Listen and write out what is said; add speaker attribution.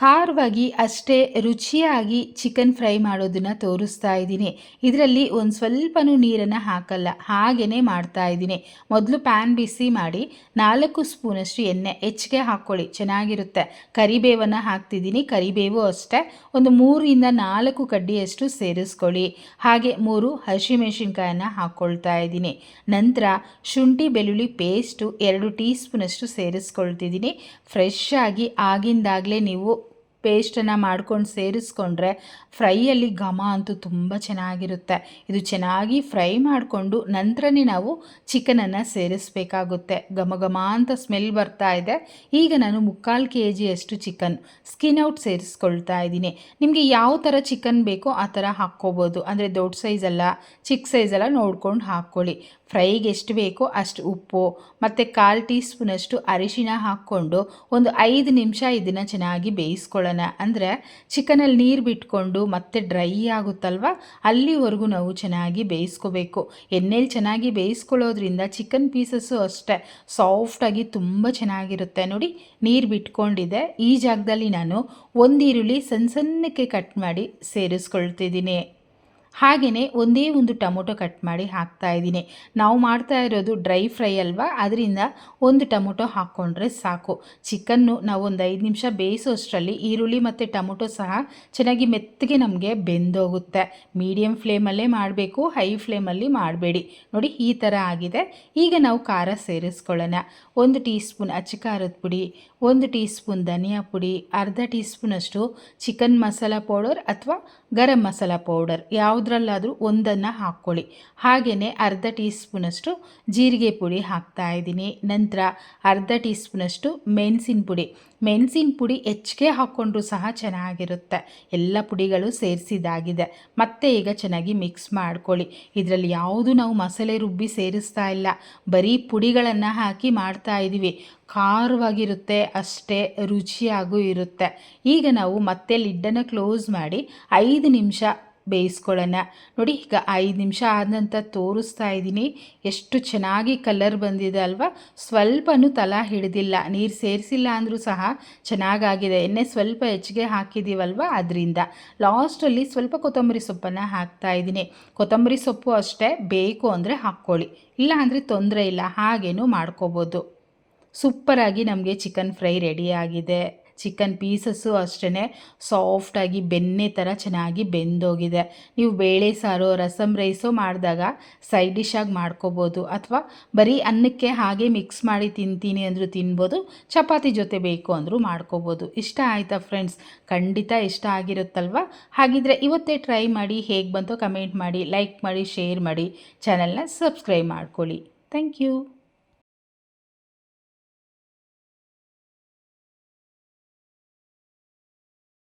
Speaker 1: ಖಾರವಾಗಿ ಅಷ್ಟೇ ರುಚಿಯಾಗಿ ಚಿಕನ್ ಫ್ರೈ ಮಾಡೋದನ್ನು ತೋರಿಸ್ತಾ ಇದ್ದೀನಿ. ಇದರಲ್ಲಿ ಒಂದು ಸ್ವಲ್ಪನೂ ನೀರನ್ನು ಹಾಕಲ್ಲ, ಹಾಗೆಯೇ ಮಾಡ್ತಾ ಇದ್ದೀನಿ. ಮೊದಲು ಪ್ಯಾನ್ ಬಿಸಿ ಮಾಡಿ 4 ಸ್ಪೂನಷ್ಟು ಎಣ್ಣೆ ಹೆಚ್ಚಿಗೆ ಹಾಕ್ಕೊಳ್ಳಿ, ಚೆನ್ನಾಗಿರುತ್ತೆ. ಕರಿಬೇವನ್ನು ಹಾಕ್ತಿದ್ದೀನಿ. ಕರಿಬೇವು ಅಷ್ಟೇ ಒಂದು 3ರಿಂದ 4 ಕಡ್ಡಿಯಷ್ಟು ಸೇರಿಸ್ಕೊಳ್ಳಿ. ಹಾಗೆ 3 ಹಸಿಮೆಣಸಿನ್ಕಾಯನ್ನು ಹಾಕ್ಕೊಳ್ತಾ ಇದ್ದೀನಿ. ನಂತರ ಶುಂಠಿ ಬೆಳ್ಳುಳ್ಳಿ ಪೇಸ್ಟು 2 ಟೀ ಸ್ಪೂನಷ್ಟು ಸೇರಿಸ್ಕೊಳ್ತಿದ್ದೀನಿ. ಫ್ರೆಶ್ ಆಗಿ ಆಗಿಂದಾಗಲೇ ನೀವು ಪೇಸ್ಟನ್ನು ಮಾಡ್ಕೊಂಡು ಸೇರಿಸ್ಕೊಂಡ್ರೆ ಫ್ರೈಯಲ್ಲಿ ಘಮ ಅಂತೂ ತುಂಬ ಚೆನ್ನಾಗಿರುತ್ತೆ. ಇದು ಚೆನ್ನಾಗಿ ಫ್ರೈ ಮಾಡಿಕೊಂಡು ನಂತರನೇ ನಾವು ಚಿಕನನ್ನು ಸೇರಿಸಬೇಕಾಗುತ್ತೆ. ಘಮ ಘಮ ಅಂತ ಸ್ಮೆಲ್ ಬರ್ತಾ ಇದೆ. ಈಗ ನಾನು 3/4 kg ಚಿಕನ್ ಸ್ಕಿನ್ ಔಟ್ ಸೇರಿಸ್ಕೊಳ್ತಾ ಇದ್ದೀನಿ. ನಿಮಗೆ ಯಾವ ಥರ ಚಿಕನ್ ಬೇಕೋ ಆ ಥರ ಹಾಕ್ಕೋಬೋದು. ಅಂದರೆ ದೊಡ್ಡ ಸೈಜಲ್ಲ, ಚಿಕ್ಕ ಸೈಜಲ್ಲ ನೋಡ್ಕೊಂಡು ಹಾಕ್ಕೊಳ್ಳಿ. ಫ್ರೈಗೆ ಎಷ್ಟು ಬೇಕೋ ಅಷ್ಟು ಉಪ್ಪು ಮತ್ತು 1/4 ಟೀ ಸ್ಪೂನಷ್ಟು ಅರಿಶಿನ ಹಾಕ್ಕೊಂಡು ಒಂದು 5 ನಿಮಿಷ ಇದನ್ನು ಚೆನ್ನಾಗಿ ಬೇಯಿಸ್ಕೊಳ್ಳೋಣ. ಅಂದರೆ ಚಿಕನಲ್ಲಿ ನೀರು ಬಿಟ್ಕೊಂಡು ಮತ್ತೆ ಡ್ರೈ ಆಗುತ್ತಲ್ವ, ಅಲ್ಲಿವರೆಗೂ ನಾವು ಚೆನ್ನಾಗಿ ಬೇಯಿಸ್ಕೋಬೇಕು. ಎಣ್ಣೆಲಿ ಚೆನ್ನಾಗಿ ಬೇಯಿಸ್ಕೊಳ್ಳೋದ್ರಿಂದ ಚಿಕನ್ ಪೀಸಸ್ಸು ಅಷ್ಟೇ ಸಾಫ್ಟಾಗಿ ತುಂಬ ಚೆನ್ನಾಗಿರುತ್ತೆ. ನೋಡಿ, ನೀರು ಬಿಟ್ಕೊಂಡಿದೆ. ಈ ಜಾಗದಲ್ಲಿ ನಾನು ಒಂದು ಈರುಳ್ಳಿ ಸಣ್ಣಕ್ಕೆ ಕಟ್ ಮಾಡಿ ಸೇರಿಸ್ಕೊಳ್ತಿದ್ದೀನಿ. ಹಾಗೆಯೇ ಒಂದೇ ಒಂದು ಟೊಮೊಟೊ ಕಟ್ ಮಾಡಿ ಹಾಕ್ತಾ ಇದ್ದೀನಿ. ನಾವು ಮಾಡ್ತಾ ಇರೋದು ಡ್ರೈ ಫ್ರೈ ಅಲ್ವಾ, ಅದರಿಂದ ಒಂದು ಟೊಮೊಟೊ ಹಾಕ್ಕೊಂಡ್ರೆ ಸಾಕು. ಚಿಕನ್ನು ನಾವು ಒಂದು 5 ನಿಮಿಷ ಬೇಯಿಸೋಷ್ಟರಲ್ಲಿ ಈರುಳ್ಳಿ ಮತ್ತು ಟೊಮೊಟೊ ಸಹ ಚೆನ್ನಾಗಿ ಮೆತ್ತಗೆ ನಮಗೆ ಬೆಂದೋಗುತ್ತೆ. ಮೀಡಿಯಮ್ ಫ್ಲೇಮಲ್ಲೇ ಮಾಡಬೇಕು, ಹೈ ಫ್ಲೇಮಲ್ಲಿ ಮಾಡಬೇಡಿ. ನೋಡಿ, ಈ ಥರ ಆಗಿದೆ. ಈಗ ನಾವು ಖಾರ ಸೇರಿಸ್ಕೊಳ್ಳೋಣ. 1 ಟೀ ಸ್ಪೂನ್ ಅಚ್ಚ ಖಾರದ ಪುಡಿ, 1 ಟೀ ಸ್ಪೂನ್ ಧನಿಯಾ ಪುಡಿ, ಅರ್ಧ ಟೀ ಸ್ಪೂನಷ್ಟು ಚಿಕನ್ ಮಸಾಲ ಪೌಡರ್ ಅಥವಾ ಗರಂ ಮಸಾಲ ಪೌಡರ್ ಯಾವುದ್ರಲ್ಲಾದರೂ ಒಂದನ್ನು ಹಾಕ್ಕೊಳ್ಳಿ. ಹಾಗೆಯೇ ಅರ್ಧ ಟೀ ಸ್ಪೂನಷ್ಟು ಜೀರಿಗೆ ಪುಡಿ ಹಾಕ್ತಾ ಇದ್ದೀನಿ. ನಂತರ ಅರ್ಧ ಟೀ ಸ್ಪೂನಷ್ಟು ಮೆಣಸಿನ ಪುಡಿ ಹೆಚ್ಚಿಗೆ ಹಾಕ್ಕೊಂಡ್ರೂ ಸಹ ಚೆನ್ನಾಗಿರುತ್ತೆ. ಎಲ್ಲ ಪುಡಿಗಳು ಸೇರಿಸಿದಾಗಿದೆ. ಮತ್ತೆ ಈಗ ಚೆನ್ನಾಗಿ ಮಿಕ್ಸ್ ಮಾಡ್ಕೊಳ್ಳಿ. ಇದರಲ್ಲಿ ಯಾವುದು ನಾವು ಮಸಾಲೆ ರುಬ್ಬಿ ಸೇರಿಸ್ತಾ ಇಲ್ಲ, ಬರೀ ಪುಡಿಗಳನ್ನು ಹಾಕಿ ಮಾಡ್ತಾ ಇದ್ದೀವಿ. ಖಾರವಾಗಿರುತ್ತೆ, ಅಷ್ಟೇ ರುಚಿಯಾಗೂ ಇರುತ್ತೆ. ಈಗ ನಾವು ಮತ್ತೆ ಲಿಡ್ಡನ್ನು ಕ್ಲೋಸ್ ಮಾಡಿ 5 ನಿಮಿಷ ಬೇಯಿಸ್ಕೊಳ್ಳೋಣ. ನೋಡಿ, ಈಗ 5 ನಿಮಿಷ ಆದ ನಂತರ ತೋರಿಸ್ತಾ ಇದ್ದೀನಿ. ಎಷ್ಟು ಚೆನ್ನಾಗಿ ಕಲರ್ ಬಂದಿದೆ ಅಲ್ವಾ. ಸ್ವಲ್ಪನೂ ತಳ ಹಿಡಿದಿಲ್ಲ, ನೀರು ಸೇರಿಸಿಲ್ಲ ಅಂದರೂ ಸಹ ಚೆನ್ನಾಗಾಗಿದೆ. ಎಣ್ಣೆ ಸ್ವಲ್ಪ ಹೆಚ್ಚಿಗೆ ಹಾಕಿದ್ದೀವಲ್ವ, ಅದರಿಂದ. ಲಾಸ್ಟಲ್ಲಿ ಸ್ವಲ್ಪ ಕೊತ್ತಂಬರಿ ಸೊಪ್ಪನ್ನು ಹಾಕ್ತಾ ಇದ್ದೀನಿ. ಕೊತ್ತಂಬರಿ ಸೊಪ್ಪು ಅಷ್ಟೇ ಬೇಕು ಅಂದರೆ ಹಾಕ್ಕೊಳ್ಳಿ, ಇಲ್ಲ ಅಂದರೆ ತೊಂದರೆ ಇಲ್ಲ, ಹಾಗೇನೂ ಮಾಡ್ಕೋಬೋದು. ಸೂಪರಾಗಿ ನಮಗೆ ಚಿಕನ್ ಫ್ರೈ ರೆಡಿಯಾಗಿದೆ. ಚಿಕನ್ ಪೀಸಸ್ಸು ಅಷ್ಟೇ ಸಾಫ್ಟಾಗಿ ಬೆಣ್ಣೆ ಥರ ಚೆನ್ನಾಗಿ ಬೆಂದೋಗಿದೆ. ನೀವು ಬೇಳೆ ಸಾರು, ರಸಮ್ ರೈಸೋ ಮಾಡಿದಾಗ ಸೈಡ್ ಡಿಶ್ಶಾಗಿ ಮಾಡ್ಕೋಬೋದು, ಅಥವಾ ಬರೀ ಅನ್ನಕ್ಕೆ ಹಾಗೆ ಮಿಕ್ಸ್ ಮಾಡಿ ತಿಂತೀನಿ ಅಂದರೂ ತಿನ್ಬೋದು. ಚಪಾತಿ ಜೊತೆ ಬೇಕು ಅಂದರೂ ಮಾಡ್ಕೋಬೋದು. ಇಷ್ಟ ಆಯಿತಾ ಫ್ರೆಂಡ್ಸ್? ಖಂಡಿತ ಇಷ್ಟ ಆಗಿರುತ್ತಲ್ವ? ಹಾಗಿದ್ರೆ ಇವತ್ತೇ ಟ್ರೈ ಮಾಡಿ, ಹೇಗೆ ಬಂತೋ ಕಮೆಂಟ್ ಮಾಡಿ, ಲೈಕ್ ಮಾಡಿ, ಶೇರ್ ಮಾಡಿ, ಚಾನಲ್ನ ಸಬ್ಸ್ಕ್ರೈಬ್ ಮಾಡ್ಕೊಳ್ಳಿ. Thank you.